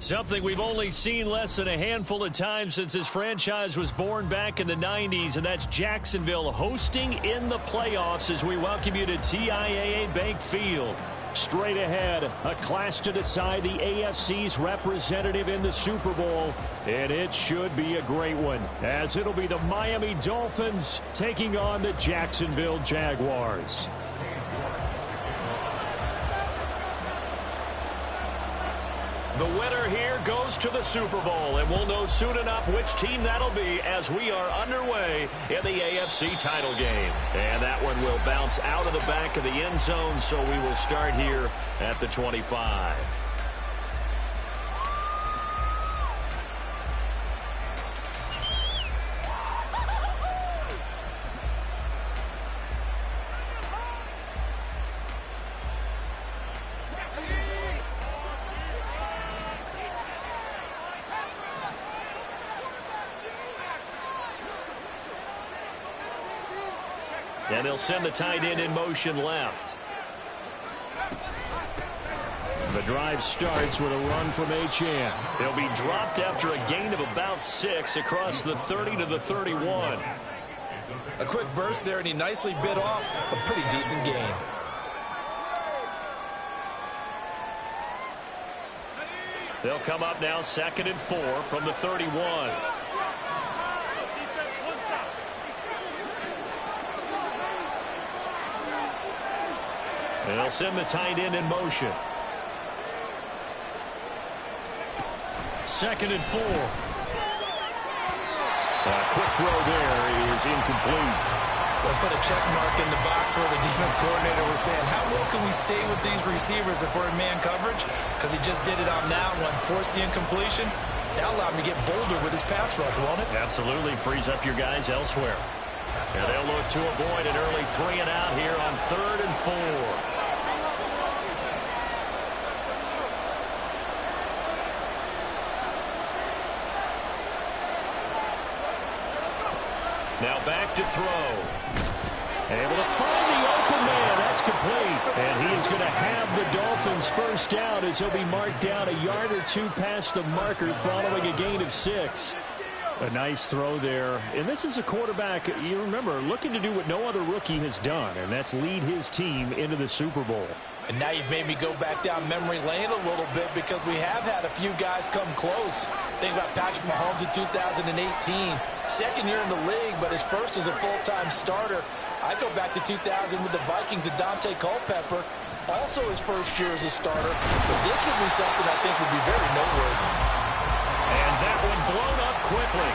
Something we've only seen less than a handful of times since this franchise was born back in the 90s, and that's Jacksonville hosting in the playoffs as we welcome you to TIAA Bank Field. Straight ahead, a clash to decide the AFC's representative in the Super Bowl, and it should be a great one, as it'll be the Miami Dolphins taking on the Jacksonville Jaguars. The winner here goes to the Super Bowl, and we'll know soon enough which team that'll be as we are underway in the AFC title game. And that one will bounce out of the back of the end zone, so we will start here at the 25. And they'll send the tight end in motion left. The drive starts with a run from Achane. They'll be dropped after a gain of about 6 across the 30 to the 31. A quick burst there, and he nicely bit off a pretty decent gain. They'll come up now 2nd and 4 from the 31. They'll send the tight end in motion. 2nd and 4. A quick throw there is incomplete. They'll put a check mark in the box where the defense coordinator was saying, how well can we stay with these receivers if we're in man coverage? Because he just did it on that one, forced the incompletion. That'll allow him to get bolder with his pass rush, won't it? Absolutely, frees up your guys elsewhere. And they'll look to avoid an early 3 and out here on 3rd and 4. Now back to throw. Able to find the open man. That's complete. And he is going to have the Dolphins first down as he'll be marked down a yard or 2 past the marker following a gain of 6. A nice throw there. And this is a quarterback, you remember, looking to do what no other rookie has done, and that's lead his team into the Super Bowl. And now you've made me go back down memory lane a little bit because we have had a few guys come close. Think about Patrick Mahomes in 2018. Second year in the league, but his first as a full-time starter. I go back to 2000 with the Vikings and Dante Culpepper. Also his first year as a starter. But this would be something I think would be very noteworthy. And that one blown up quickly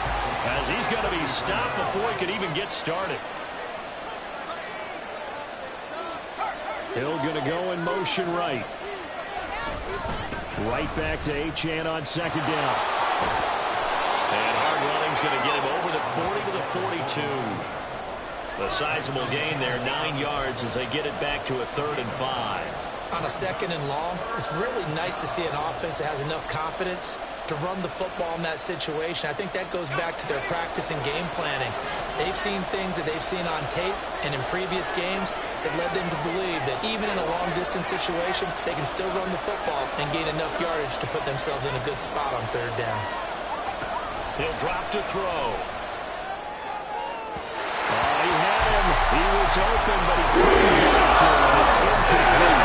as he's going to be stopped before he could even get started. Hill going to go in motion right. Right back to Achane on 2nd down. And hard running's going to get him over the 40 to the 42. A sizable gain there, 9 yards as they get it back to a 3rd and 5. On a 2nd and long, it's really nice to see an offense that has enough confidence to run the football in that situation. I think that goes back to their practice and game planning. They've seen things that they've seen on tape and in previous games that led them to believe that even in a long-distance situation, they can still run the football and gain enough yardage to put themselves in a good spot on 3rd down. He'll drop to throw. He had him. He was open, but he couldn't get it to him. It's incomplete.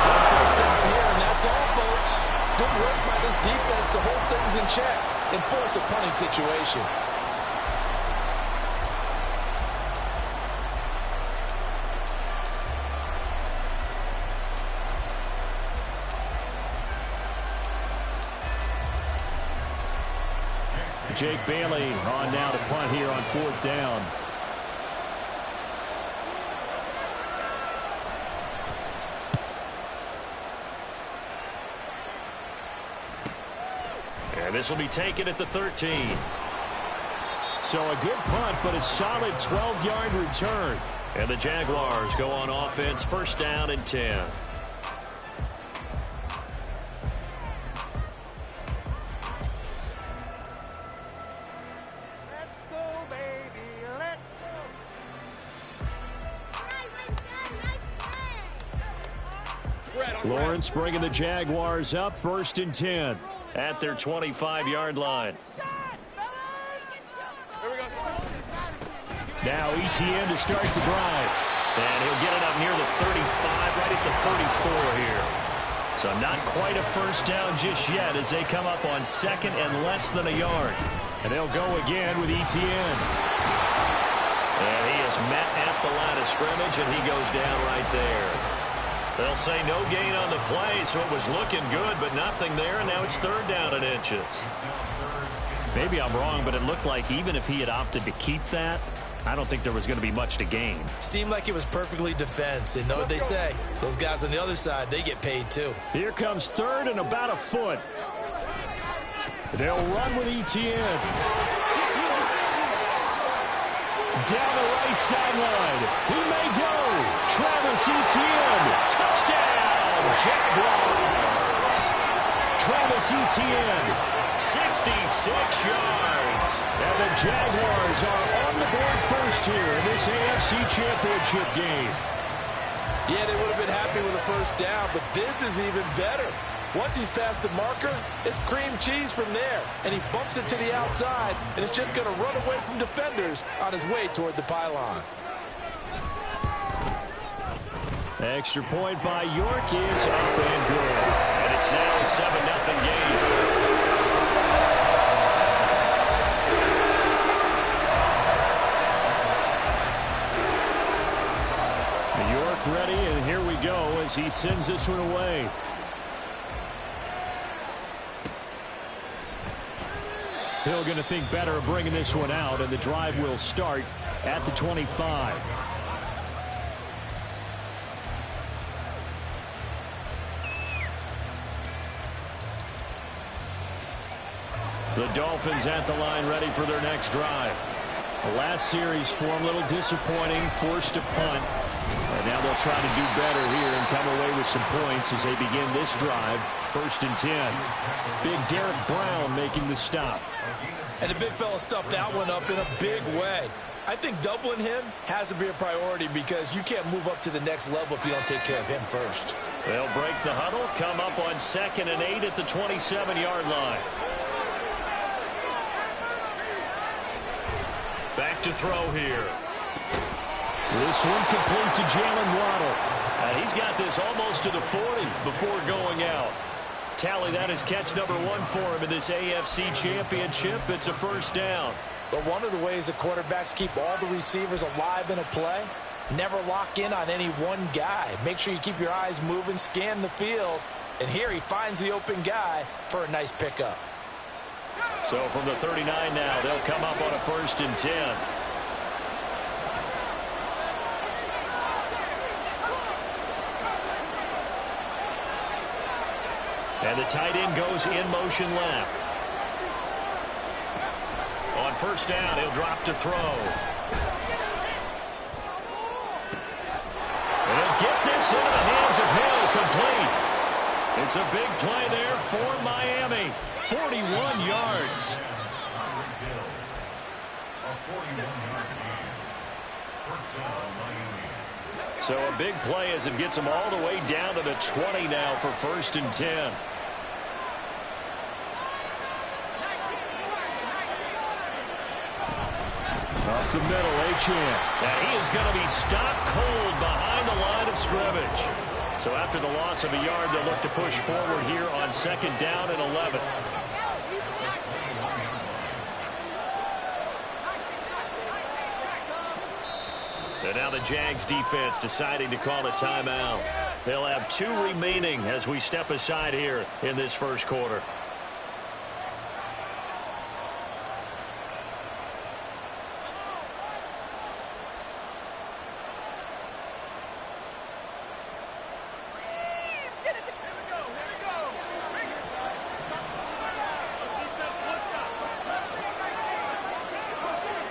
One first down here, and that's all, folks. Good work by this defense to hold things in check and force a punting situation. Jake Bailey on now to punt here on 4th down. And this will be taken at the 13. So a good punt, but a solid 12-yard return. And the Jaguars go on offense, 1st down and 10. Lawrence bringing the Jaguars up 1st and 10. at their 25-yard line. Now ETN to start the drive. And he'll get it up near the 35, right at the 34 here. So not quite a first down just yet as they come up on second and less than a yard. And they'll go again with ETN. And he is met at the line of scrimmage, and he goes down right there. They'll say no gain on the play, so it was looking good, but nothing there, and now it's third down and inches. Maybe I'm wrong, but it looked like even if he had opted to keep that, I don't think there was going to be much to gain. Seemed like it was perfectly defense. And know what they say? Those guys on the other side, they get paid too. Here comes third and about a foot. They'll run with ETN. Down the right sideline. He may go. Travis Etienne. Touchdown. Jaguars. Travis Etienne. 66 yards. And the Jaguars are on the board first here in this AFC Championship game. Yeah, they would have been happy with a first down, but this is even better. Once he's past the marker, it's cream cheese from there. And he bumps it to the outside, and it's just going to run away from defenders on his way toward the pylon. Extra point by York is up and good. And it's now a 7-0 game. Ready, and here we go as he sends this one away. Hill going to think better of bringing this one out, and the drive will start at the 25. The Dolphins at the line ready for their next drive. The last series for them, a little disappointing, forced a punt. And now they'll try to do better here and come away with some points as they begin this drive. 1st and 10. Big Derek Brown making the stop. And the big fella stuffed that one up in a big way. I think doubling him has to be a priority because you can't move up to the next level if you don't take care of him first. They'll break the huddle, come up on 2nd and 8 at the 27-yard line. Back to throw here. This one complete to Jalen Waddle. And he's got this almost to the 40 before going out. Tally that is catch number 1 for him in this AFC Championship. It's a first down. But one of the ways the quarterbacks keep all the receivers alive in a play, never lock in on any one guy. Make sure you keep your eyes moving, scan the field. And here he finds the open guy for a nice pickup. So from the 39 now, they'll come up on a 1st and 10. And the tight end goes in motion left. On 1st down, he'll drop to throw. And he'll get this into the hands of Hill, complete. It's a big play there for Miami. 41 yards. So a big play as it gets them all the way down to the 20 now for 1st and 10. Up the middle, Achane. And he is going to be stopped cold behind the line of scrimmage. So after the loss of a yard, they'll look to push forward here on 2nd down and 11. And now the Jags defense deciding to call a timeout. They'll have 2 remaining as we step aside here in this first quarter.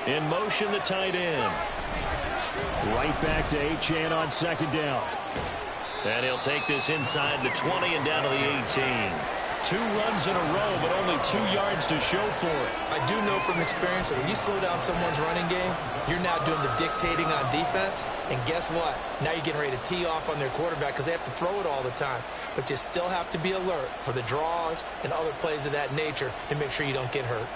In motion, the tight end. Right back to Achane on 2nd down. And he'll take this inside the 20 and down to the 18. 2 runs in a row, but only 2 yards to show for it. I do know from experience that when you slow down someone's running game, you're now doing the dictating on defense. And guess what? Now you're getting ready to tee off on their quarterback because they have to throw it all the time. But you still have to be alert for the draws and other plays of that nature to make sure you don't get hurt.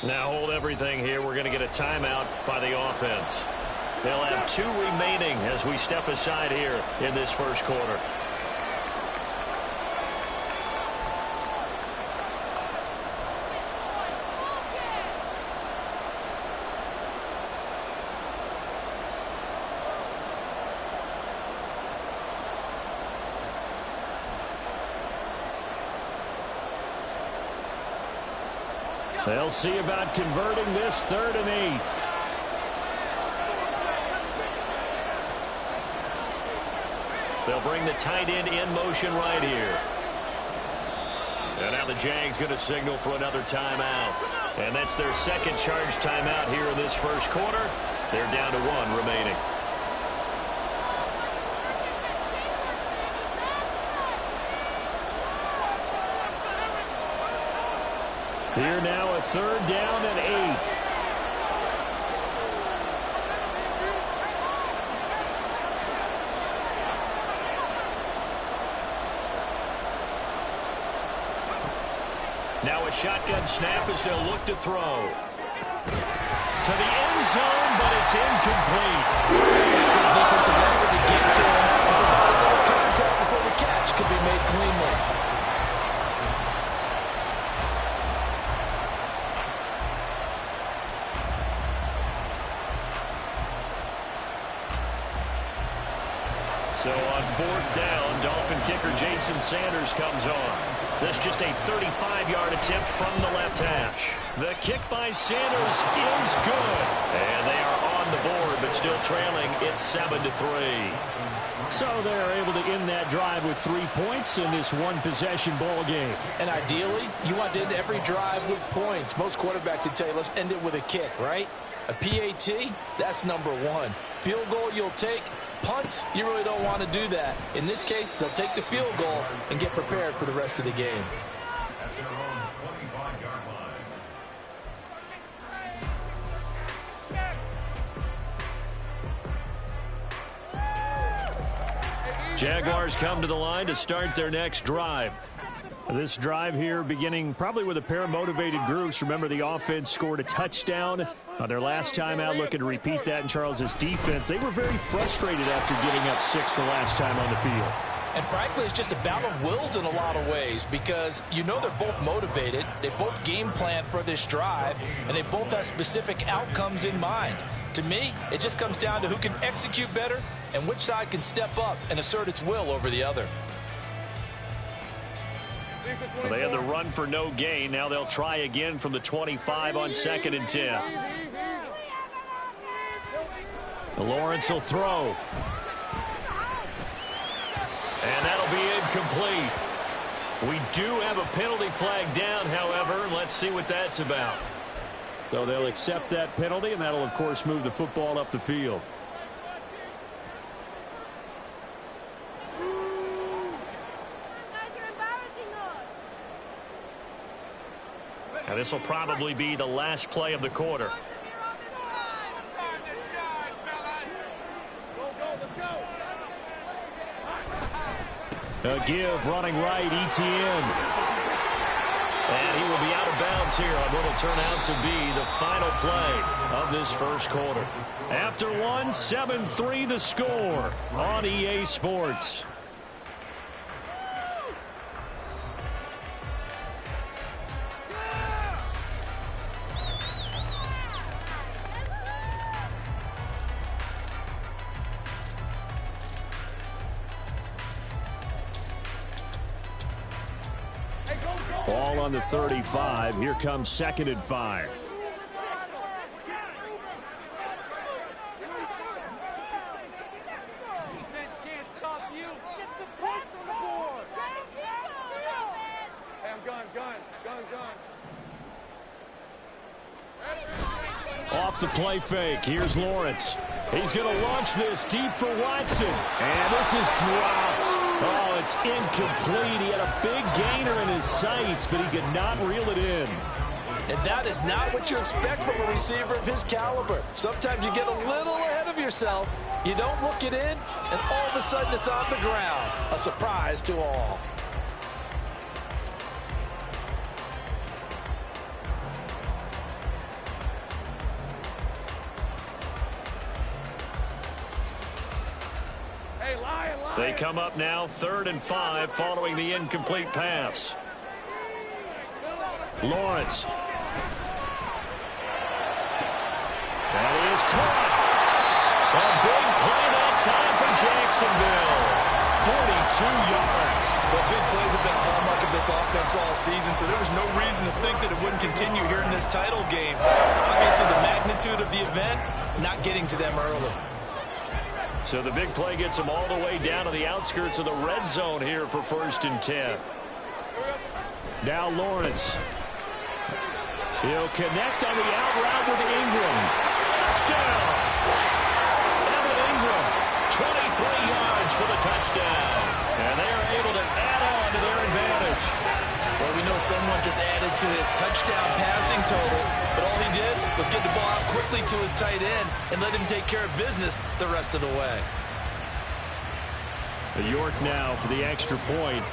Now hold everything here. We're going to get a timeout by the offense. They'll have 2 remaining as we step aside here in this first quarter. They'll see about converting this 3rd and 8. They'll bring the tight end in motion right here. And now the Jags going to signal for another timeout. And that's their second charge timeout here in this first quarter. They're down to 1 remaining. Here now a 3rd down and 8. Now a shotgun snap as they'll look to throw. To the end zone, but it's incomplete. Excellent defensive effort to get to him and provide a little contact before the catch could be made cleanly. So on 4th down, Dolphin kicker Jason Sanders comes on. This just a 35-yard attempt from the left hash. The kick by Sanders is good. And they are on the board, but still trailing. It's 7-3. So they're able to end that drive with 3 points in this one-possession ball game. And ideally, you want to end every drive with points. Most quarterbacks would tell you, let's end it with a kick, right? A PAT, that's number 1. Field goal you'll take. Punts, you really don't want to do that. In this case, they'll take the field goal and get prepared for the rest of the game. Jaguars come to the line to start their next drive. This drive here beginning probably with a pair of motivated groups. Remember, the offense scored a touchdown on their last time out, looking to repeat that in Charles's defense. They were very frustrated after giving up 6 the last time on the field. And frankly, it's just a battle of wills in a lot of ways because you know they're both motivated. They both game plan for this drive, and they both have specific outcomes in mind. To me, it just comes down to who can execute better and which side can step up and assert its will over the other. Well, they had the run for no gain. Now they'll try again from the 25 on 2nd and 10. Lawrence will throw. And that'll be incomplete. We do have a penalty flag down, however. Let's see what that's about. So they'll accept that penalty, and that'll, of course, move the football up the field. And this will probably be the last play of the quarter. A give running right, Etienne. And he will be out of bounds here on what will turn out to be the final play of this first quarter. After 1, 7-3 the score on EA Sports. Ball on the 35. Here comes 2nd and 5. Gun. off the play fake. Here's Lawrence. He's going to launch this deep for Watson. And this is dropped. Oh, it's incomplete. He had a big gainer in his sights, but he could not reel it in. And that is not what you expect from a receiver of his caliber. Sometimes you get a little ahead of yourself. You don't look it in, and all of a sudden it's on the ground. A surprise to all. They come up now 3rd and 5 following the incomplete pass. Lawrence. That is caught. A big play that time for Jacksonville. 42 yards. Well, big plays have been a hallmark of this offense all season, so there was no reason to think that it wouldn't continue here in this title game. Obviously, the magnitude of the event, not getting to them early. So the big play gets them all the way down to the outskirts of the red zone here for 1st and 10. Now Lawrence. He'll connect on the out route with Ingram. Touchdown! Evan Ingram, 23 yards for the touchdown. And they are able to add on to their advantage. Well, we know someone just added to his touchdown passing total, but all he did was get the ball out quickly to his tight end and let him take care of business the rest of the way. York now for the extra point.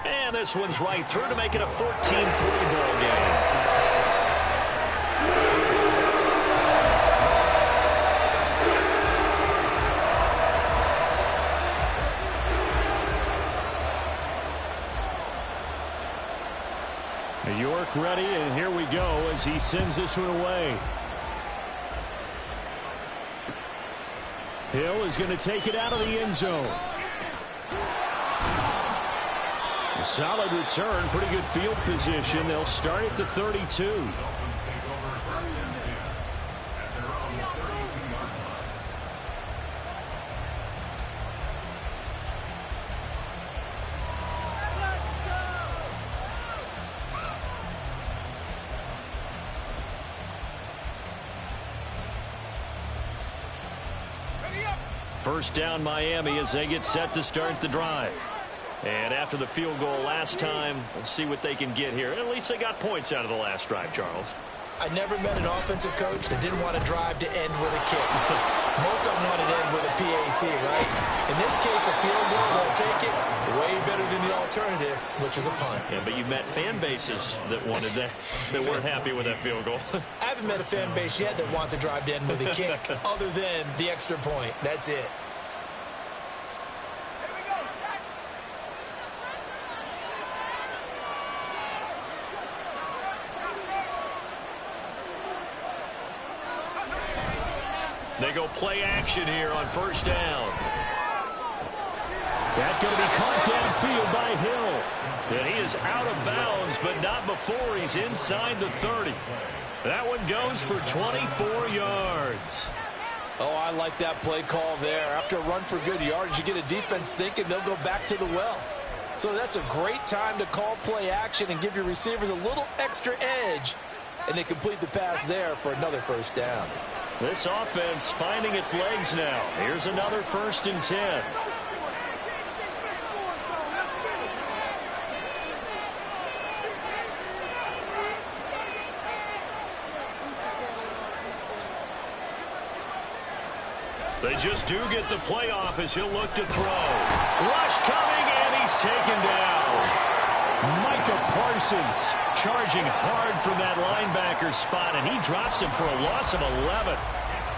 And this one's right through to make it a 14-3 ball game. York ready, and here we go as he sends this one away. Hill is going to take it out of the end zone. A solid return, pretty good field position. They'll start at the 32. First down Miami as they get set to start the drive. And after the field goal last time, we'll see what they can get here. At least they got points out of the last drive, Charles. I never met an offensive coach that didn't want to drive to end with a kick. Most of them want to end with a PAT, right? In this case, a field goal, they'll take it. Way better than the alternative, which is a punt. Yeah, but you met fan bases that wanted that, that weren't happy with that field goal. I haven't met a fan base yet that wants to drive to end with a kick, other than the extra point. That's it. They go play action here on first down. That's going to be caught downfield by Hill. And he is out of bounds, but not before he's inside the 30. That one goes for 24 yards. Oh, I like that play call there. After a run for good yards, you get a defense thinking they'll go back to the well. So that's a great time to call play action and give your receivers a little extra edge. And they complete the pass there for another first down. This offense finding its legs now. Here's another 1st and 10. They just do get the playoff as he'll look to throw. Rush coming, and he's taken down. Micah Parsons charging hard from that linebacker spot, and he drops him for a loss of 11.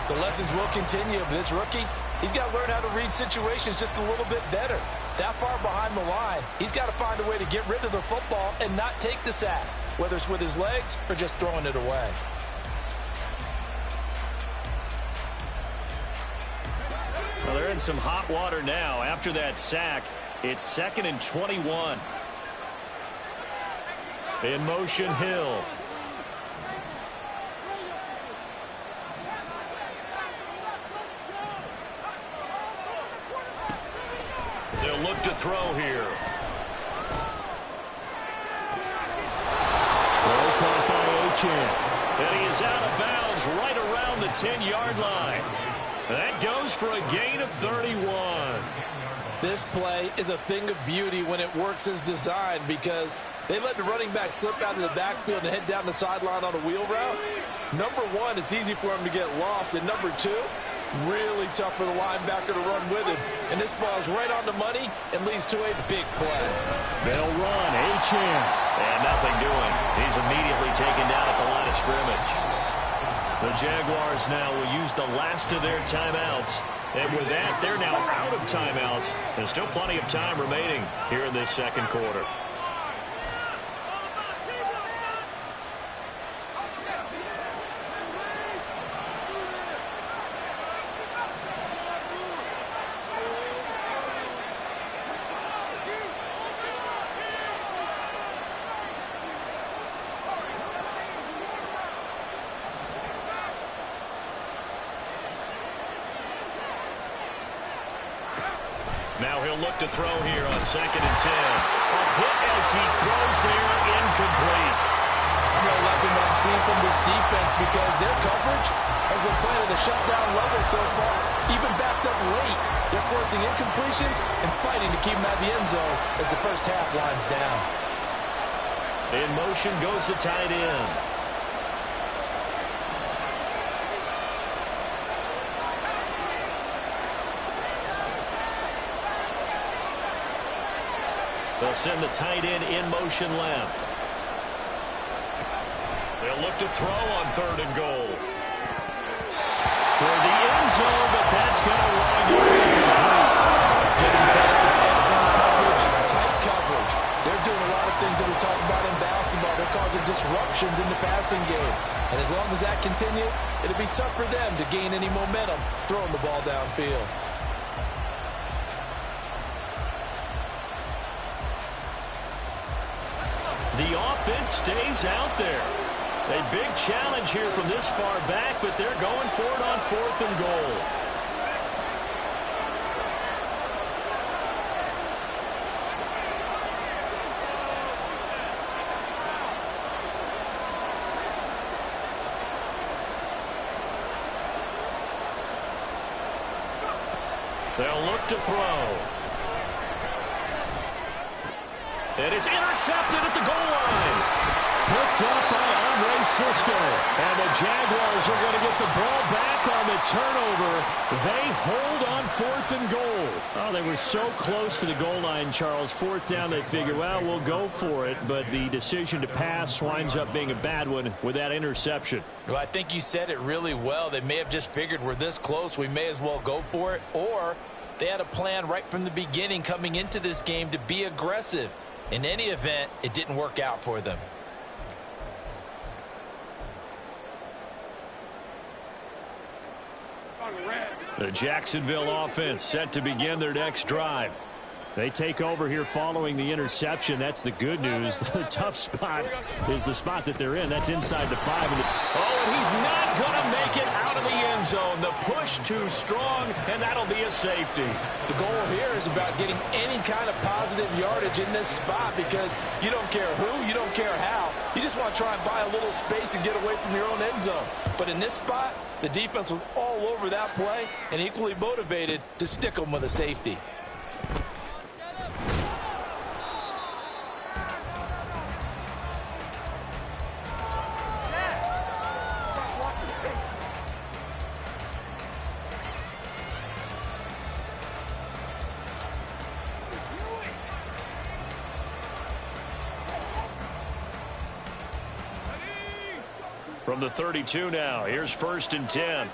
The lessons will continue. This rookie, he's got to learn how to read situations just a little bit better. That far behind the line, he's got to find a way to get rid of the football and not take the sack, whether it's with his legs or just throwing it away. Well, they're in some hot water now. After that sack, it's 2nd and 21. In motion, Hill. They'll look to throw here. Achane. And he is out of bounds right around the 10-yard line. That goes for a gain of 31. This play is a thing of beauty when it works as designed because they let the running back slip out of the backfield and head down the sideline on a wheel route. Number one, it's easy for him to get lost. And number two, really tough for the linebacker to run with him. And this ball's right on the money and leads to a big play. They'll run. Achane. And nothing doing. He's immediately taken down at the line of scrimmage. The Jaguars now will use the last of their timeouts. And with that, they're now out of timeouts. There's still plenty of time remaining here in this second quarter. Now he'll look to throw here on 2nd and 10. A hit as he throws there, incomplete. I'm not liking what I'm seeing from this defense because their coverage has been playing at a shutdown level so far, even backed up late. They're forcing incompletions and fighting to keep them out of the end zone as the first half winds down. In motion goes the tight end. They'll send the tight end in motion left. They'll look to throw on 3rd and goal. Toward the end zone, but that's going to wind up incomplete. Getting better, excellent coverage, tight coverage. They're doing a lot of things that we talk about in basketball. They're causing disruptions in the passing game. And as long as that continues, it'll be tough for them to gain any momentum throwing the ball downfield. The offense stays out there. A big challenge here from this far back, but they're going for it on 4th and goal. They'll look to throw. And it's intercepted at the goal line. Picked up by Andre Cisco. And the Jaguars are going to get the ball back on the turnover. They hold on 4th and goal. Oh, they were so close to the goal line, Charles. 4th down, they figure, well, we'll go for it. But the decision to pass winds up being a bad one with that interception. Well, I think you said it really well. They may have just figured we're this close, we may as well go for it. Or they had a plan right from the beginning coming into this game to be aggressive. In any event, it didn't work out for them. The Jacksonville offense set to begin their next drive. They take over here following the interception. That's the good news. The tough spot is the spot that they're in. That's inside the 5. And he's not going to make it out of the end zone. The push too strong, and that'll be a safety. The goal here is about getting any kind of positive yardage in this spot because you don't care who, you don't care how. You just want to try and buy a little space and get away from your own end zone. But in this spot, the defense was all over that play and equally motivated to stick them with a safety. From the 32 now, here's 1st and 10.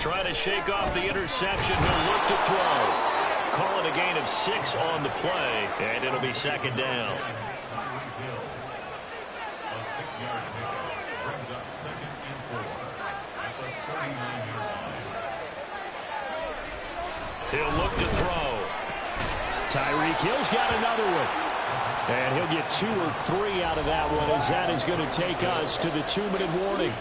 Trying to shake off the interception. He'll look to throw. Call it a gain of 6 on the play, and it'll be 2nd down. A 6-yard pickup brings up 2nd and 4 at the 39-yard line. He'll look to throw. Tyreek Hill's got another one. And he'll get 2 or 3 out of that one as that is going to take us to the 2-minute warning.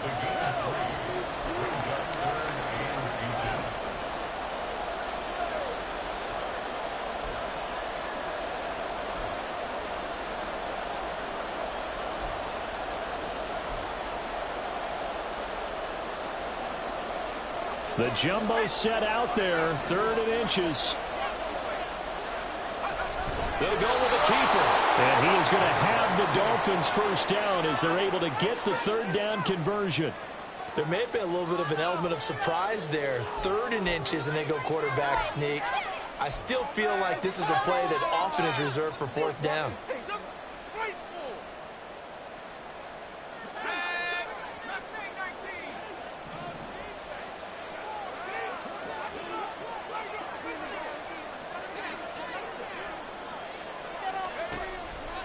The jumbo set out there, 3rd and inches. They'll go with the keeper. And he is going to have the Dolphins first down as they're able to get the 3rd down conversion. There may have been a little bit of an element of surprise there. 3rd and inches, and they go quarterback sneak. I still feel like this is a play that often is reserved for 4th down.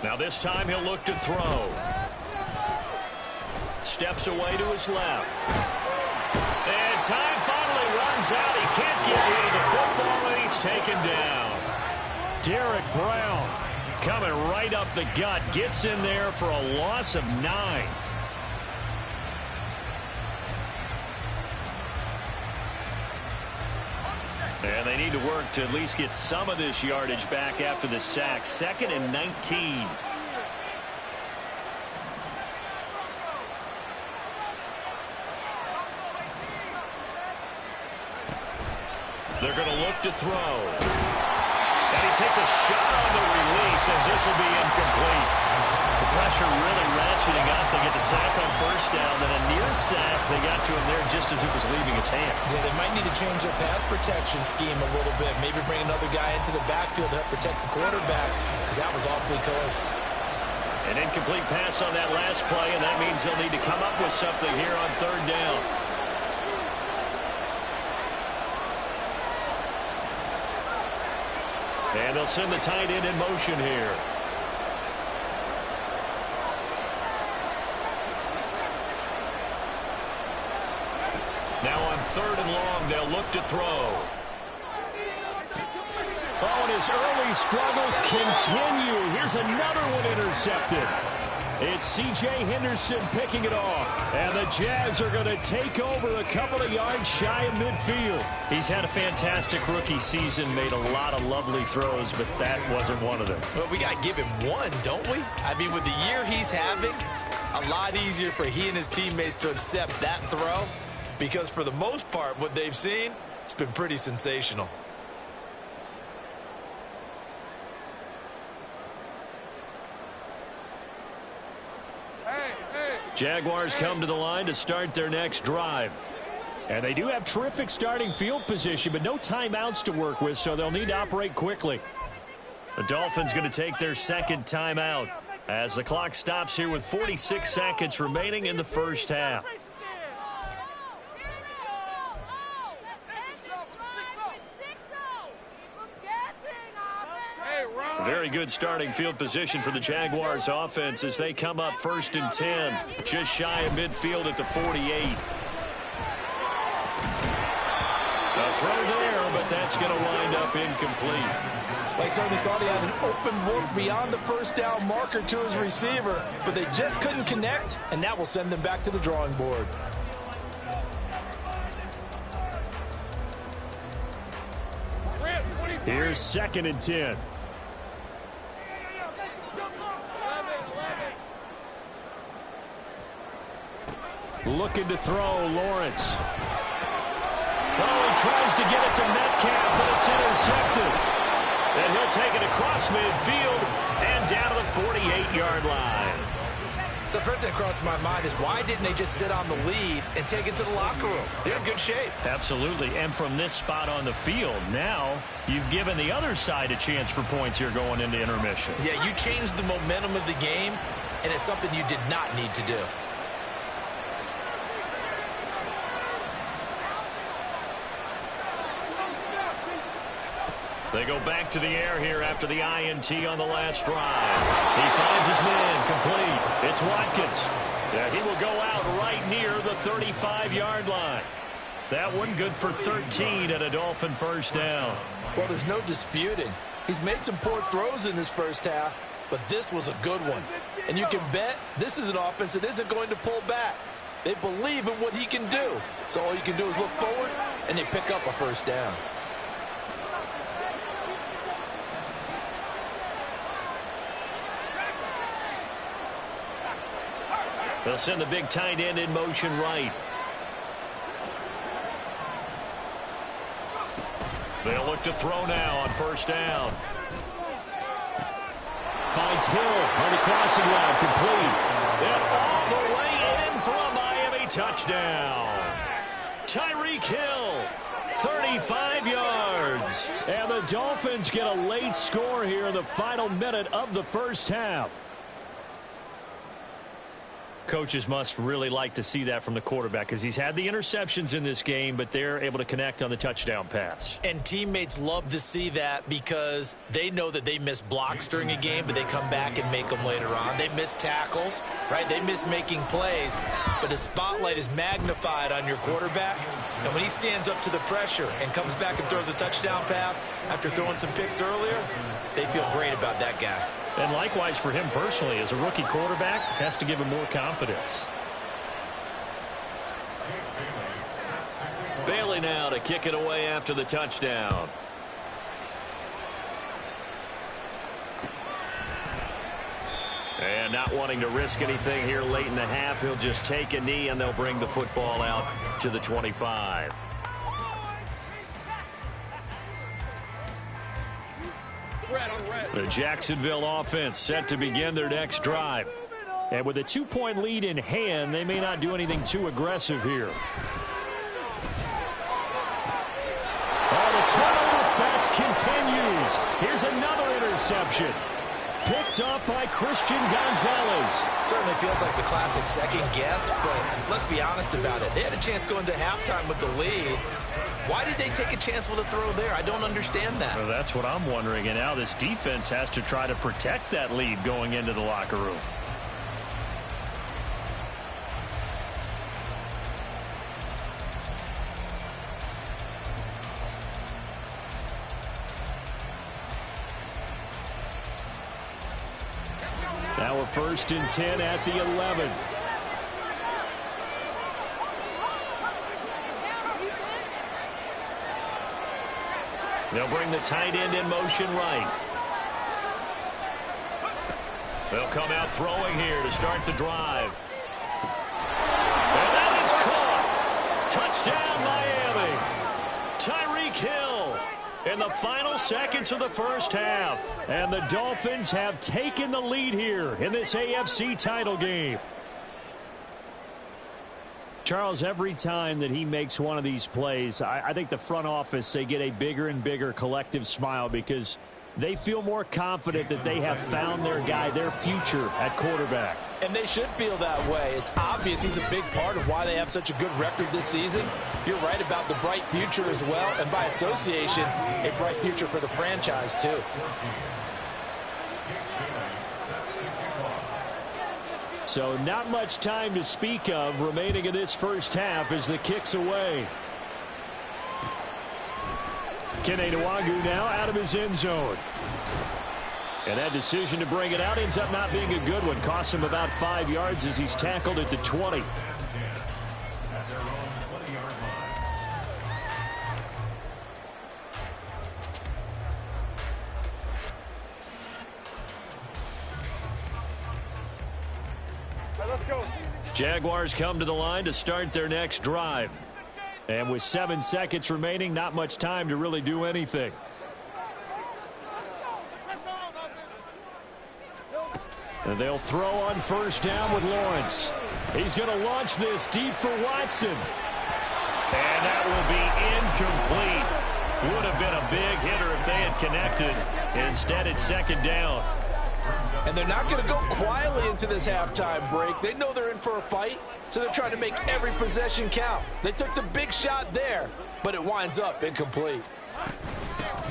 Now this time he'll look to throw. Steps away to his left. And time finally runs out. He can't get rid of the football, and he's taken down. Derek Brown coming right up the gut. Gets in there for a loss of 9. And they need to work to at least get some of this yardage back after the sack. 2nd and 19. They're going to look to throw. And he takes a shot on the release as this will be incomplete. The pressure really ratcheting up. They get the sack on 1st down, then a near sack. They got to him there just as it was leaving his hand. Yeah, they might need to change their pass protection scheme a little bit. Maybe bring another guy into the backfield to help protect the quarterback, because that was awfully close. An incomplete pass on that last play, and that means they'll need to come up with something here on 3rd down. And they'll send the tight end in motion here. Now on 3rd and long, they'll look to throw. Oh, and his early struggles continue. Here's another one intercepted. It's C.J. Henderson picking it off. And the Jags are going to take over a couple of yards shy of midfield. He's had a fantastic rookie season, made a lot of lovely throws, but that wasn't one of them. Well, we got to give him one, don't we? I mean, with the year he's having, a lot easier for he and his teammates to accept that throw, because for the most part, what they've seen, it's been pretty sensational. Jaguars come to the line to start their next drive. And they do have terrific starting field position, but no timeouts to work with, so they'll need to operate quickly. The Dolphins going to take their 2nd timeout as the clock stops here with 46 seconds remaining in the 1st half. Very good starting field position for the Jaguars offense as they come up 1st and 10, just shy of midfield at the 48. A throw there, but that's going to wind up incomplete. They certainly thought he had an open look beyond the 1st down marker to his receiver, but they just couldn't connect, and that will send them back to the drawing board. Here's 2nd and 10. Looking to throw, Lawrence. Oh, he tries to get it to Metcalf, but it's intercepted. And he'll take it across midfield and down to the 48-yard line. So first thing that crossed my mind is why didn't they just sit on the lead and take it to the locker room? They're in good shape. Absolutely. And from this spot on the field, now you've given the other side a chance for points here going into intermission. Yeah, you changed the momentum of the game, and it's something you did not need to do. They go back to the air here after the INT on the last drive. He finds his man complete. It's Watkins. Yeah, he will go out right near the 35-yard line. That one good for 13 at a Dolphin 1st down. Well, there's no disputing. He's made some poor throws in this 1st half, but this was a good one. And you can bet this is an offense that isn't going to pull back. They believe in what he can do. So all you can do is look forward, and they pick up a 1st down. They'll send the big tight end in motion right. They'll look to throw now on first down. Finds Hill on the crossing route, complete. And all the way in for a Miami touchdown. Tyreek Hill, 35 yards. And the Dolphins get a late score here in the final minute of the first half. Coaches must really like to see that from the quarterback because he's had the interceptions in this game, but they're able to connect on the touchdown pass. And teammates love to see that because they know that they miss blocks during a game, but they come back and make them later on. They miss tackles, right? They miss making plays, but the spotlight is magnified on your quarterback. And when he stands up to the pressure and comes back and throws a touchdown pass after throwing some picks earlier, they feel great about that guy. And likewise for him personally, as a rookie quarterback, has to give him more confidence. Bailey now to kick it away after the touchdown. And not wanting to risk anything here late in the half, he'll just take a knee and they'll bring the football out to the 25. The Jacksonville offense set to begin their next drive. And with a 2-point lead in hand, they may not do anything too aggressive here. Oh, the turnover fest continues. Here's another interception. Picked up by Christian Gonzalez. Certainly feels like the classic second guess, but let's be honest about it. They had a chance going to halftime with the lead. Why did they take a chance with a throw there? I don't understand that. Well, that's what I'm wondering. And now this defense has to try to protect that lead going into the locker room. Now a 1st and 10 at the 11. They'll bring the tight end in motion right. They'll come out throwing here to start the drive. And that is caught. Touchdown, Miami. Tyreek Hill in the final seconds of the first half. And the Dolphins have taken the lead here in this AFC title game. Charles, every time that he makes one of these plays, I think the front office, they get a bigger and bigger collective smile because they feel more confident that they have found their guy, their future at quarterback. And they should feel that way. It's obvious he's a big part of why they have such a good record this season. You're right about the bright future as well, and by association, a bright future for the franchise too. So not much time to speak of remaining in this first half as the kick's away. Kene Nwagu now out of his end zone. And that decision to bring it out ends up not being a good one. Costs him about 5 yards as he's tackled at the 20. Jaguars come to the line to start their next drive. And with 7 seconds remaining, not much time to really do anything. And they'll throw on first down with Lawrence. He's going to launch this deep for Watson. And that will be incomplete. Would have been a big hitter if they had connected. Instead, it's second down. And they're not going to go quietly into this halftime break. They know they're in for a fight, so they're trying to make every possession count. They took the big shot there, but it winds up incomplete.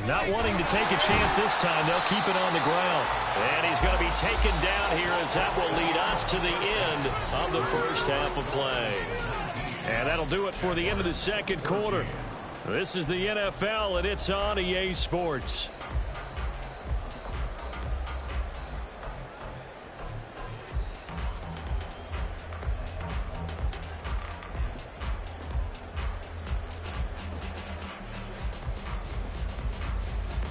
Not wanting to take a chance this time, they'll keep it on the ground. And he's going to be taken down here as that will lead us to the end of the first half of play. And that'll do it for the end of the second quarter. This is the NFL, and it's on EA Sports.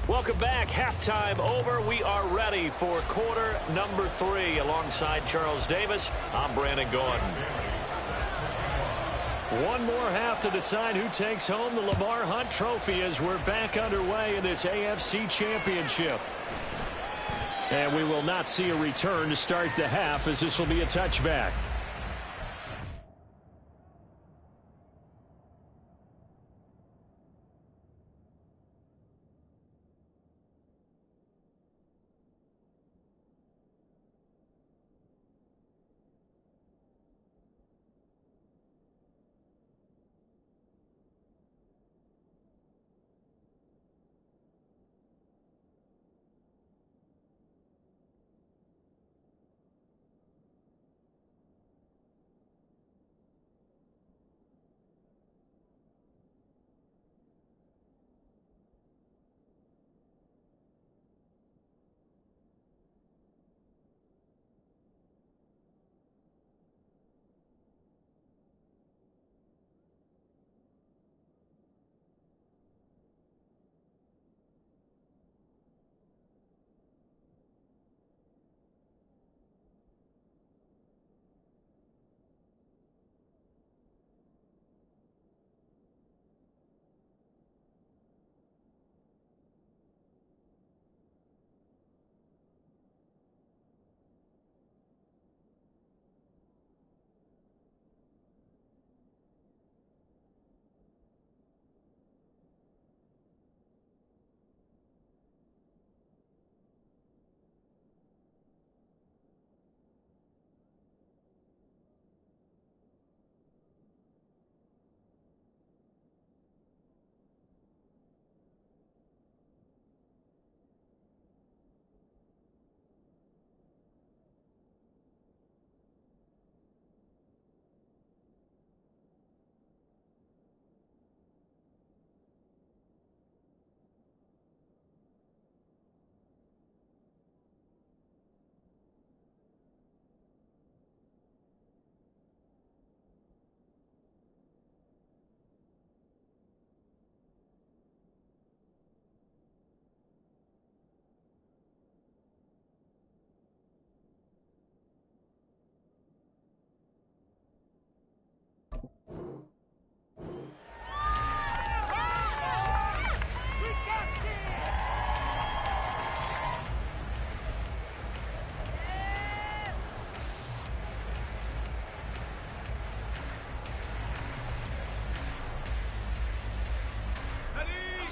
Welcome back. Halftime over. We are ready for quarter number 3. Alongside Charles Davis, I'm Brandon Gordon. One more half to decide who takes home the Lamar Hunt Trophy as we're back underway in this AFC Championship. And we will not see a return to start the half, as this will be a touchback.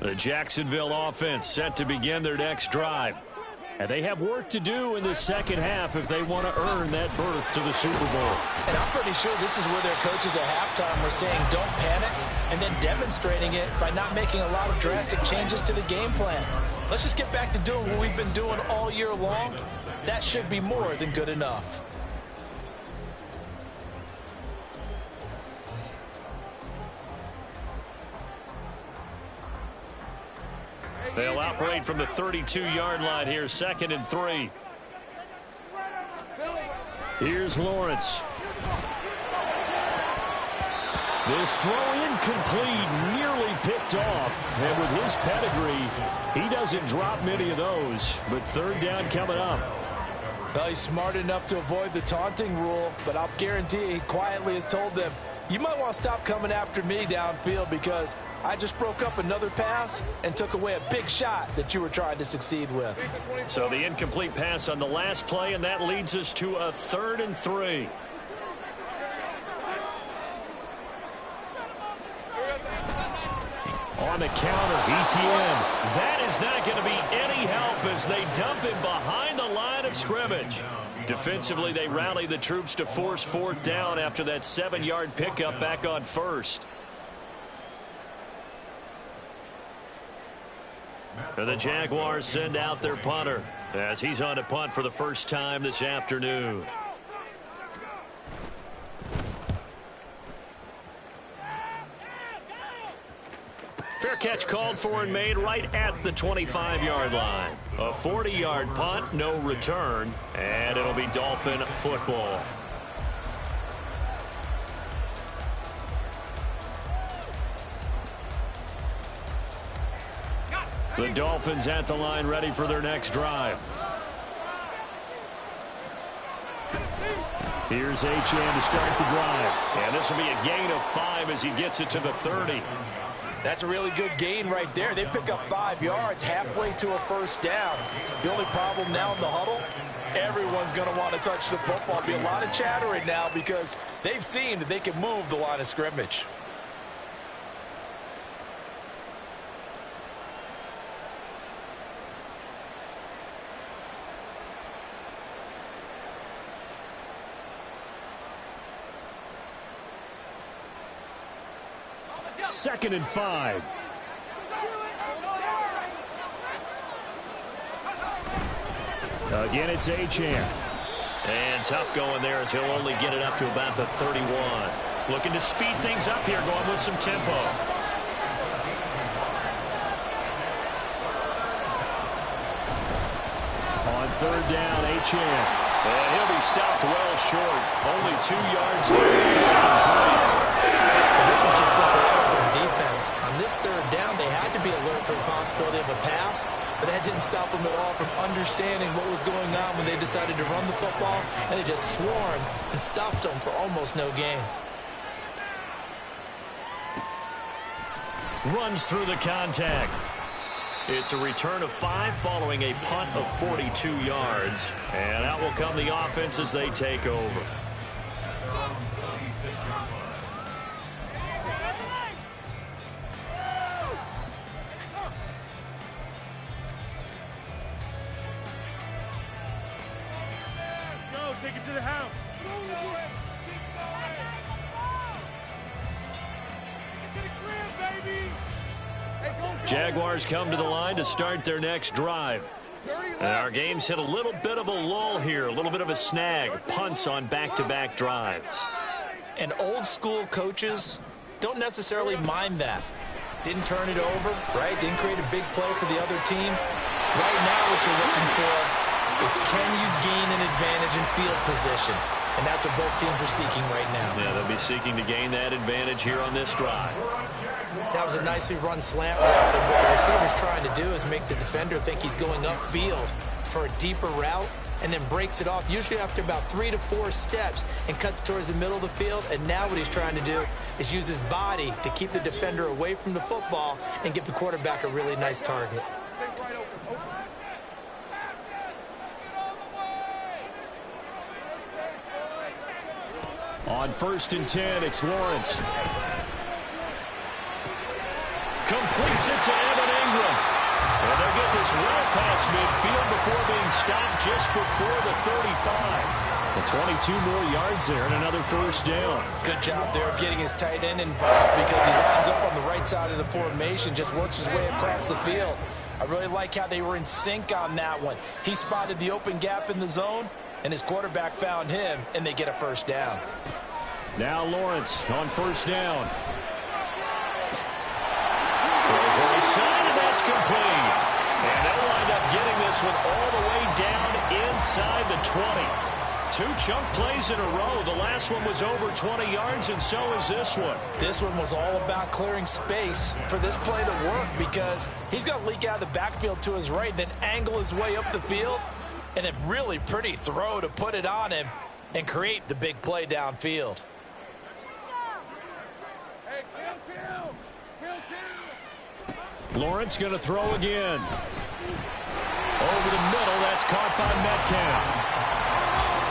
The Jacksonville offense set to begin their next drive. And they have work to do in the second half if they want to earn that berth to the Super Bowl. And I'm pretty sure this is where their coaches at halftime were saying don't panic, and then demonstrating it by not making a lot of drastic changes to the game plan. Let's just get back to doing what we've been doing all year long. That should be more than good enough. They'll operate from the 32-yard line here, 2nd and 3. Here's Lawrence. This throw incomplete, nearly picked off. And with his pedigree, he doesn't drop many of those. But 3rd down coming up. Well, he's smart enough to avoid the taunting rule, but I'll guarantee he quietly has told them, you might want to stop coming after me downfield because I just broke up another pass and took away a big shot that you were trying to succeed with. So the incomplete pass on the last play, and that leads us to a 3rd and 3. On the counter, ETN. That is not going to be any help as they dump him behind the line of scrimmage. Defensively, they rally the troops to force 4th down after that 7-yard pickup back on 1st. And the Jaguars send out their punter as he's on to punt for the first time this afternoon. Fair catch called for and made right at the 25-yard line. A 40-yard punt, no return, and it'll be Dolphin football. The Dolphins at the line ready for their next drive. Here's Achane to start the drive. And this will be a gain of 5 as he gets it to the 30. That's a really good gain right there. They pick up 5 yards halfway to a first down. The only problem now in the huddle, everyone's going to want to touch the football. There'll be a lot of chattering now because they've seen that they can move the line of scrimmage. Second and 5. Again, it's Achane. And tough going there as he'll only get it up to about the 31. Looking to speed things up here, going with some tempo. On third down, Achane. And he'll be stopped well short. Only 2 yards there. This was just simply excellent defense. On this third down, they had to be alert for the possibility of a pass, but that didn't stop them at all from understanding what was going on when they decided to run the football, and they just swarmed and stuffed them for almost no gain. Runs through the contact. It's a return of 5 following a punt of 42 yards. And out will come the offense as they take over. Take it to the house. Jaguars come to the line to start their next drive. And our game's hit a little bit of a lull here, a little bit of a snag. Punts on back-to-back drives. And old school coaches don't necessarily mind that. Didn't turn it over, right? Didn't create a big play for the other team. Right now what you're looking for is can you gain an advantage in field position? And that's what both teams are seeking right now. Yeah, they'll be seeking to gain that advantage here on this drive. That was a nicely run slant route, and what the receiver's trying to do is make the defender think he's going upfield for a deeper route and then breaks it off, usually after about 3 to 4 steps, and cuts towards the middle of the field. And now what he's trying to do is use his body to keep the defender away from the football and give the quarterback a really nice target. On 1st and 10, it's Lawrence. Completes it to Evan Ingram. And they'll get this well past midfield before being stopped just before the 35. The 22 more yards there and another first down. Good job there of getting his tight end involved because he lines up on the right side of the formation, just works his way across the field. I really like how they were in sync on that one. He spotted the open gap in the zone, and his quarterback found him, and they get a first down. Now Lawrence on first down. Throws right side, and that's complete. And they'll wind up getting this one all the way down inside the 20. 2 chunk plays in a row. The last one was over 20 yards, and so is this one. This one was all about clearing space for this play to work because he's going to leak out of the backfield to his right, then angle his way up the field. And a really pretty throw to put it on him and create the big play downfield. Lawrence going to throw again. Over the middle, that's caught by Metcalf.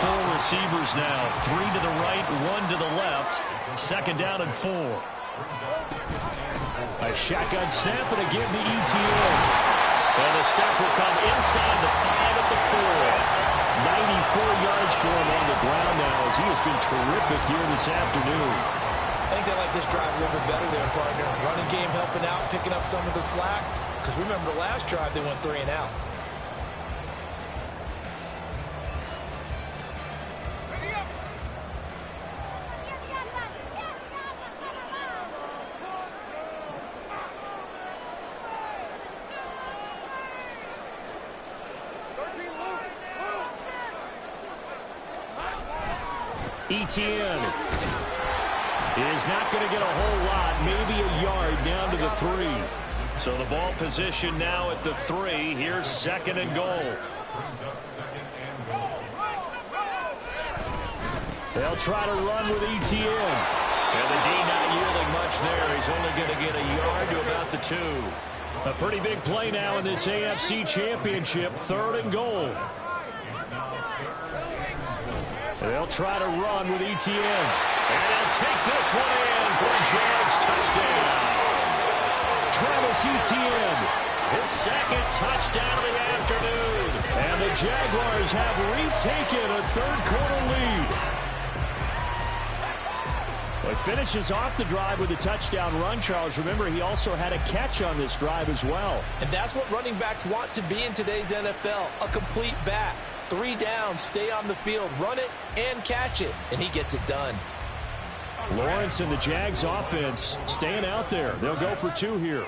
4 receivers now, 3 to the right, 1 to the left. 2nd down and 4. A shotgun snap and again the ETN. And the stop will come inside the 5 at the 4. 94 yards for him on the ground now as he has been terrific here this afternoon. I think they like this drive a little bit better there, partner. Running game helping out, picking up some of the slack. Because remember the last drive, they went 3 and out. ETN is not going to get a whole lot, maybe a yard down to the 3. So the ball position now at the 3. Here's 2nd and goal. They'll try to run with ETN. And the D not yielding much there. He's only going to get a yard to about the 2. A pretty big play now in this AFC Championship. 3rd and goal. They'll try to run with ETN. And they'll take this one in for a Jags touchdown. Travis Etienne, his 2nd touchdown of the afternoon. And the Jaguars have retaken a 3rd-quarter lead. Well, he finishes off the drive with a touchdown run, Charles. Remember, he also had a catch on this drive as well. And that's what running backs want to be in today's NFL, a complete back. 3 downs, stay on the field, run it, and catch it. And he gets it done. Lawrence and the Jags offense staying out there. They'll go for 2 here.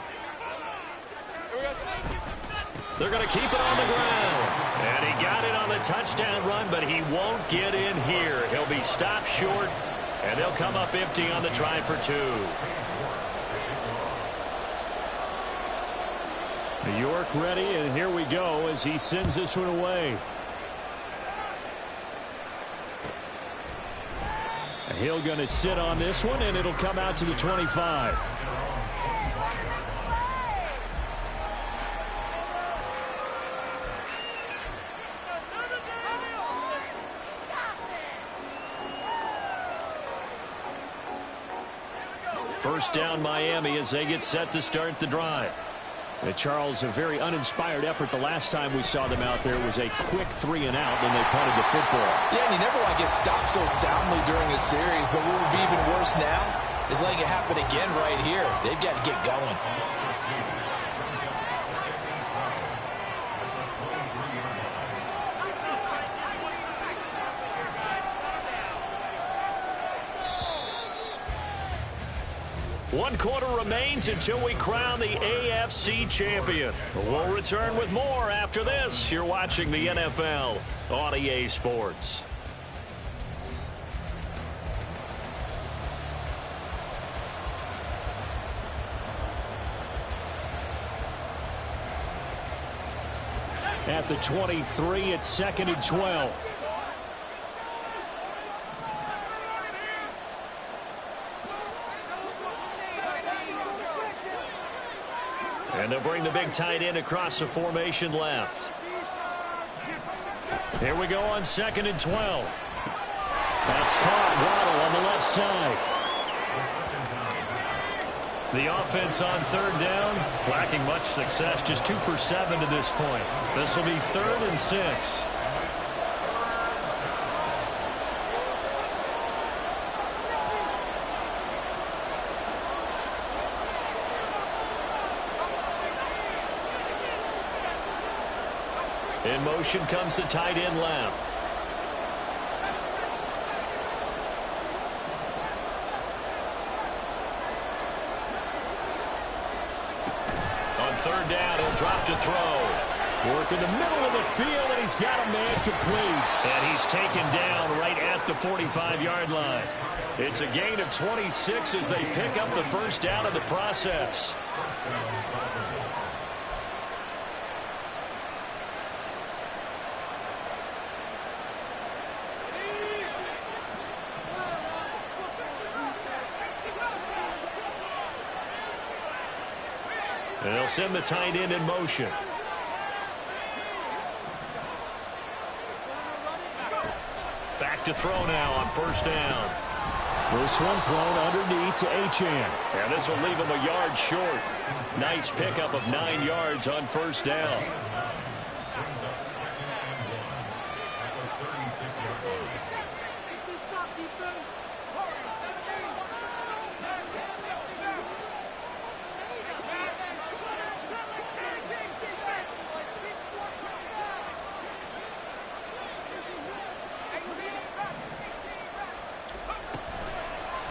They're going to keep it on the ground. And he got it on the touchdown run, but he won't get in here. He'll be stopped short, and they'll come up empty on the try for 2. New York ready, and here we go as he sends this one away. He'll going to sit on this one, and it'll come out to the 25. First down Miami as they get set to start the drive. And Charles, a very uninspired effort the last time we saw them out there. It was a quick 3 and out, and they punted the football. Yeah, and you never want to get stopped so soundly during a series, but what would be even worse now is letting it happen again right here. They've got to get going. One quarter remains until we crown the AFC champion. We'll return with more after this. You're watching the NFL on EA Sports. At the 23, it's 2nd and 12. And they'll bring the big tight end across the formation left. Here we go on 2nd and 12. That's caught. Waddle on the left side. The offense on 3rd down, lacking much success. Just 2 for 7 to this point. This will be 3rd and 6. In motion comes the tight end left. On 3rd down, he'll drop to throw. Work in the middle of the field, and he's got a man complete. And he's taken down right at the 45-yard line. It's a gain of 26 as they pick up the first down in the process. And they'll send the tight end in motion. Back to throw now on 1st down. This one thrown underneath to Achane. And this will leave him a yard short. Nice pickup of 9 yards on 1st down.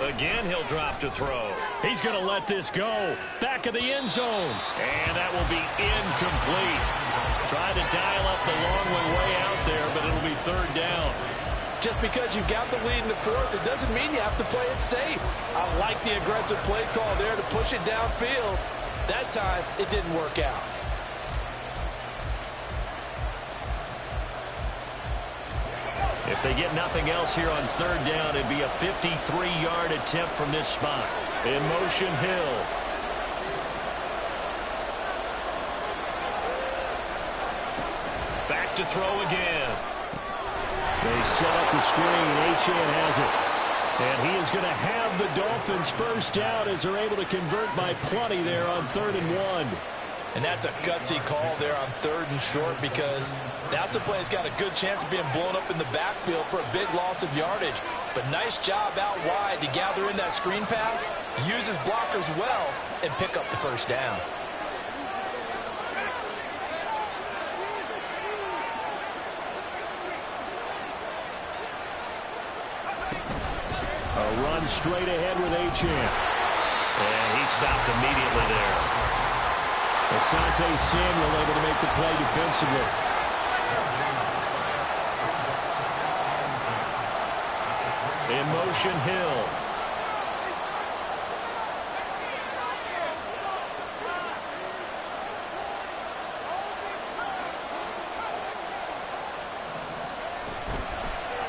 Again, he'll drop to throw. He's going to let this go. Back of the end zone. And that will be incomplete. Trying to dial up the long one way out there, but it'll be 3rd down. Just because you've got the lead in the 4th, it doesn't mean you have to play it safe. I like the aggressive play call there to push it downfield. That time, it didn't work out. If they get nothing else here on third down, it'd be a 53-yard attempt from this spot. In motion, Hill. Back to throw again. They set up the screen. Achane has it. And he is going to have the Dolphins first down as they're able to convert by plenty there on 3rd and 1. And that's a gutsy call there on 3rd and short, because that's a play that's got a good chance of being blown up in the backfield for a big loss of yardage. But nice job out wide to gather in that screen pass, use his blockers well, and pick up the first down. A run straight ahead with Achane. And he stopped immediately there. Asante Samuel able to make the play defensively. In motion, Hill.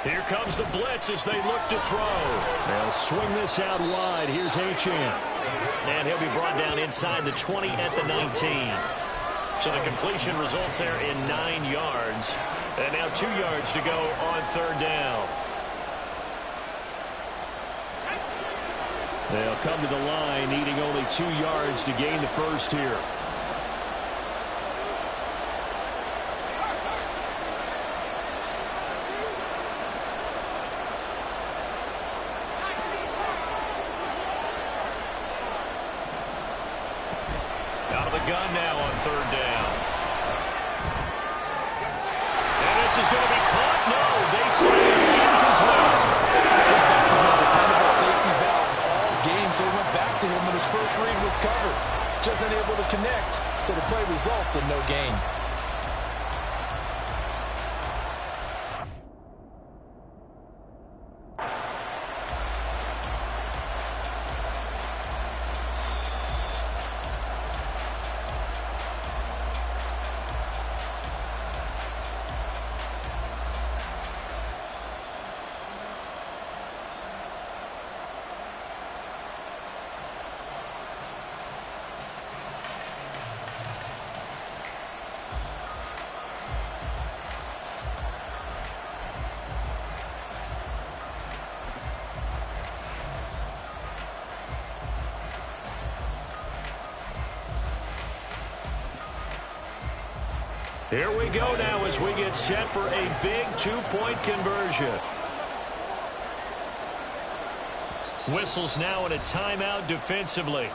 Here comes the blitz as they look to throw. They'll swing this out wide. Here's Achane. And he'll be brought down inside the 20 at the 19. So the completion results there in 9 yards. And now 2 yards to go on 3rd down. They'll come to the line needing only 2 yards to gain the first here. Out of the gun now on 3rd down. And this is going to be caught. No, they say it's incomplete. Dependable safety valve all game, so he went back to him when his first read was covered. Just unable to connect, so the play results in no gain. Here we go now as we get set for a big 2-point conversion. Whistles now in a timeout defensively.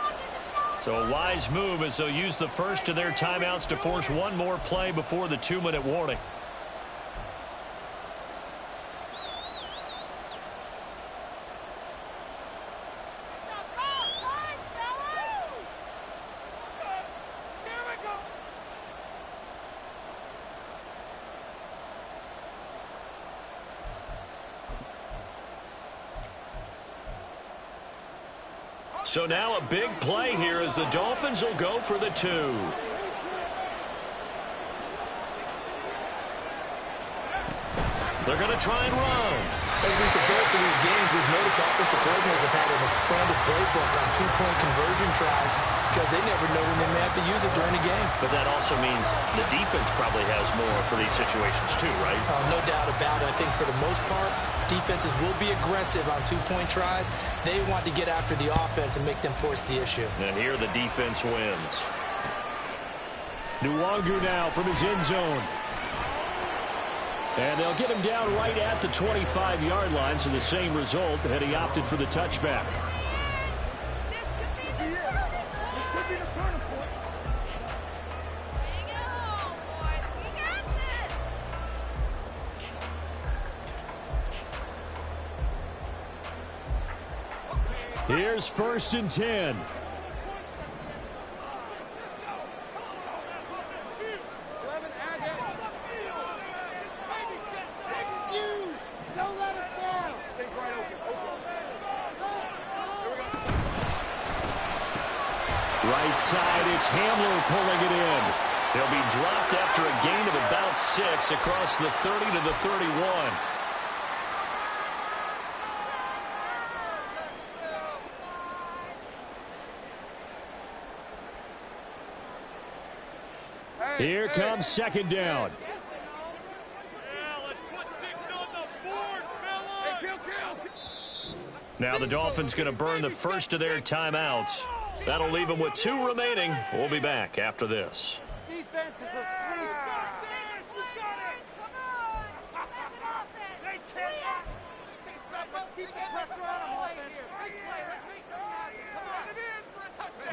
So a wise move as they'll use the first of their timeouts to force one more play before the 2-minute warning. So now a big play here as the Dolphins will go for the 2. They're going to try and run. As we prepare for these games, we've noticed offensive coordinators have had an expanded playbook on 2-point conversion tries because they never know when they may have to use it during a game. But that also means the defense probably has more for these situations too, right? No doubt about it. I think for the most part, defenses will be aggressive on 2-point tries. They want to get after the offense and make them force the issue. And here the defense wins. Nwangu now from his end zone. And they'll get him down right at the 25-yard line, so the same result, and he opted for the touchback. Here's 1st and 10. Right side, it's Hamler pulling it in. He'll be dropped after a gain of about 6 across the 30 to the 31. Here comes second down. Now the Dolphins going to burn the first of their timeouts. That'll leave them with 2 remaining. We'll be back after this. Defense is asleep.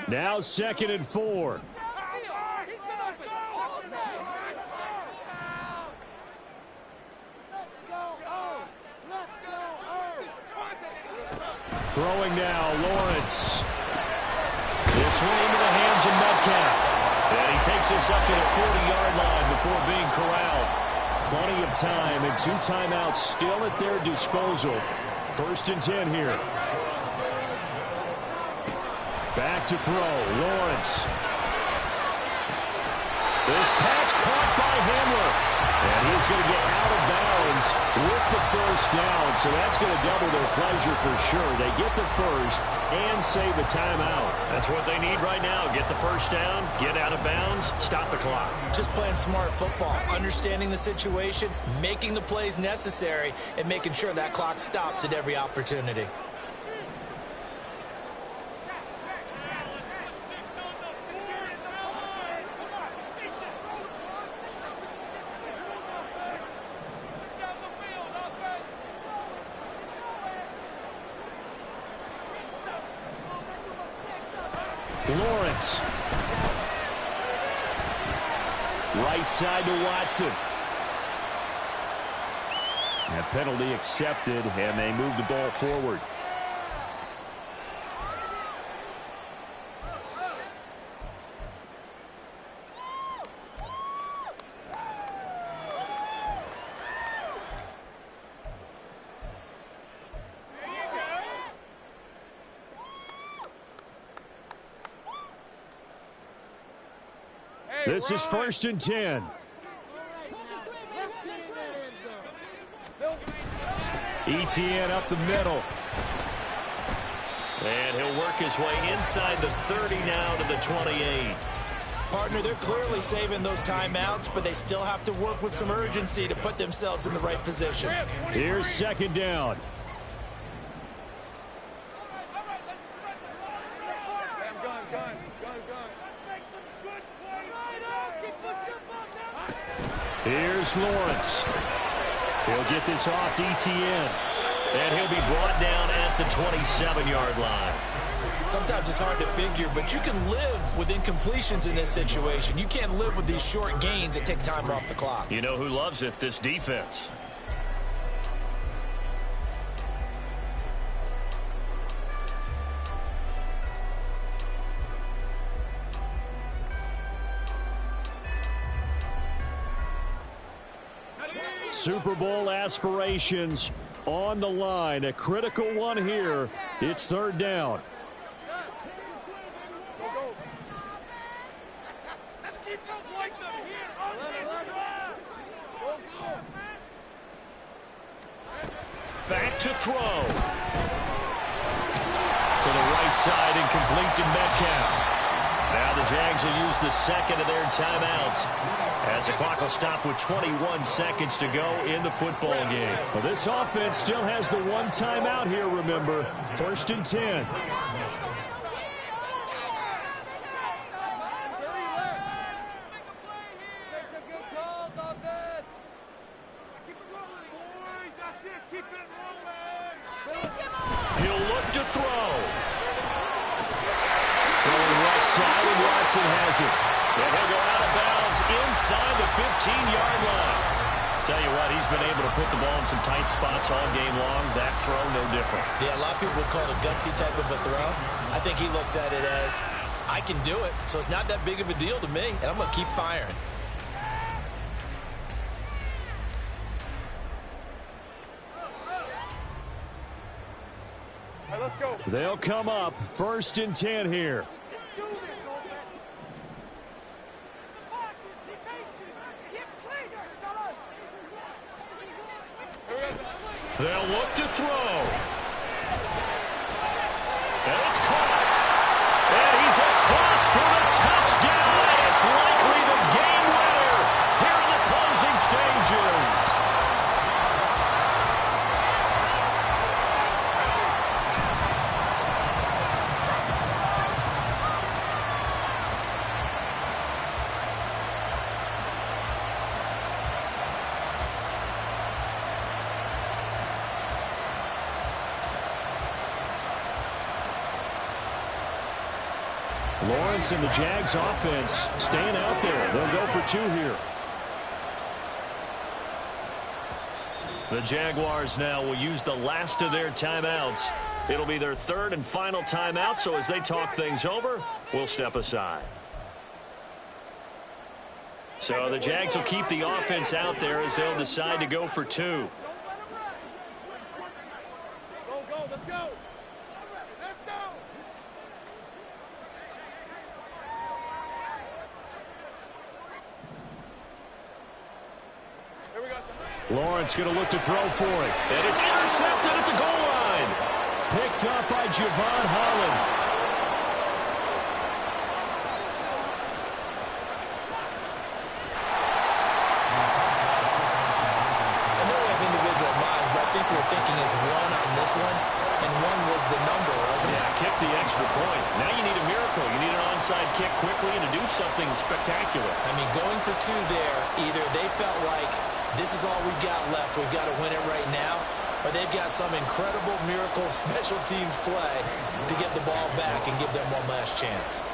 Now 2nd and 4. Throwing now, Lawrence. This one into the hands of Metcalf. And he takes us up to the 40-yard line before being corralled. Plenty of time and 2 timeouts still at their disposal. 1st and 10 here. Back to throw, Lawrence. This pass caught by Hamler. And he's going to get out of bounds with the 1st down. So that's going to double their pleasure for sure. They get the 1st and save a timeout. That's what they need right now. Get the 1st down, get out of bounds, stop the clock. Just playing smart football, understanding the situation, making the plays necessary, and making sure that clock stops at every opportunity. Lawrence. Right side to Watson. That penalty accepted, and they move the ball forward. This is 1st and 10. Etienne up the middle. And he'll work his way inside the 30 now to the 28. Partner, they're clearly saving those timeouts, but they still have to work with some urgency to put themselves in the right position. Here's 2nd down. Here's Lawrence. He'll get this off to Etienne. And he'll be brought down at the 27-yard line. Sometimes it's hard to figure, but you can live with incompletions in this situation. You can't live with these short gains that take time off the clock. You know who loves it? This defense. Super Bowl aspirations on the line. A critical one here. It's 3rd down. Back to throw. To the right side and complete to Metcalf. Now the Jags will use the 2nd of their timeouts as the clock will stop with 21 seconds to go in the football game. Well, this offense still has the 1 timeout here, remember. 1st and 10. He'll look to throw. Throwing left side, and Watson has it. And he'll go out of bounds inside the 15-yard line. Tell you what, he's been able to put the ball in some tight spots all game long. That throw, no different. Yeah, a lot of people would call it a gutsy type of a throw. I think he looks at it as, I can do it, so it's not that big of a deal to me, and I'm going to keep firing. Let's go. They'll come up 1st and 10 here. They'll look to throw. And it's caught. And he's across for the touchdown. And it's likely the game Lawrence and the Jags offense staying out there. They'll go for 2 here. The Jaguars now will use the last of their timeouts. It'll be their 3rd and final timeout, so as they talk things over, we'll step aside. So the Jags will keep the offense out there as they'll decide to go for 2. Let's go. Lawrence going to look to throw for it. And it's intercepted at the goal line. Picked up by Javon Holland. I know we have individual minds, but I think we're thinking as one on this one, and one was the number, wasn't it? Yeah, kick the extra point. Now you need a miracle. You need an onside kick quickly and to do something spectacular. I mean, going for 2 there, either they felt like this is all we've got left, we've got to win it right now, or they've got some incredible miracle special teams play to get the ball back and give them one last chance.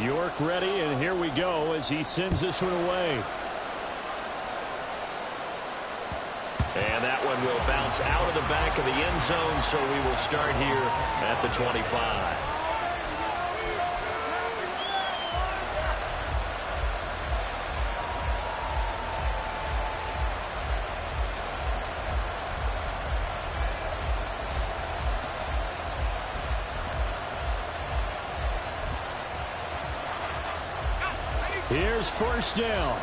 York ready, and here we go as he sends this one away. And that one will bounce out of the back of the end zone, so we will start here at the 25. Here's 1st down.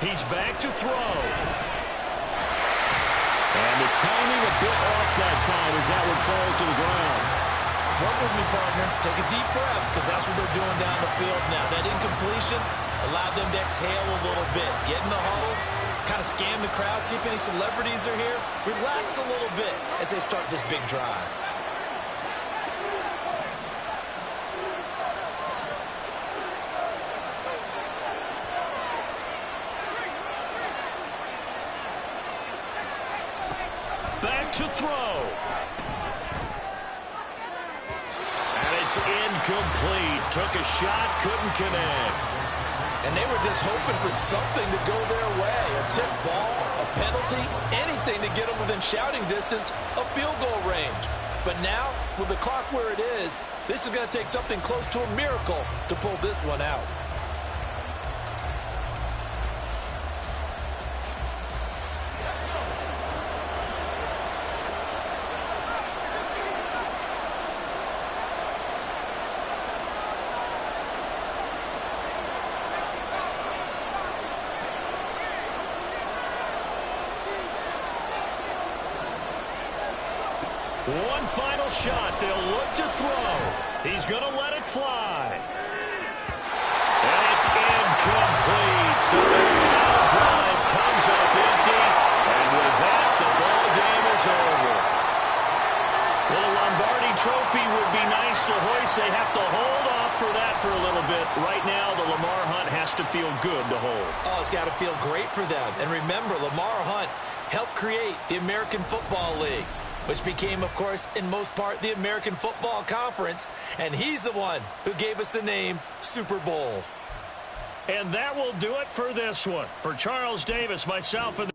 He's back to throw. And the timing a bit off that time as that one falls to the ground. Work with me, partner. Take a deep breath, because that's what they're doing down the field now. That incompletion allowed them to exhale a little bit. Get in the huddle, kind of scan the crowd, see if any celebrities are here. Relax a little bit as they start this big drive. Back to throw. And it's incomplete. Took a shot, couldn't connect. And they were just hoping for something to go their way. A tip ball, a penalty, anything to get them within shouting distance of field goal range. But now, with the clock where it is, this is going to take something close to a miracle to pull this one out. One final shot. They'll look to throw. He's going to let it fly. And it's incomplete. So the final drive comes up empty. And with that, the ball game is over. Well, a Lombardi trophy would be nice to hoist. They have to hold off for that for a little bit. Right now, the Lamar Hunt has to feel good to hold. Oh, it's got to feel great for them. And remember, Lamar Hunt helped create the American Football League, which became, of course, in most part, the American Football Conference. And he's the one who gave us the name Super Bowl. And that will do it for this one. For Charles Davis, myself, and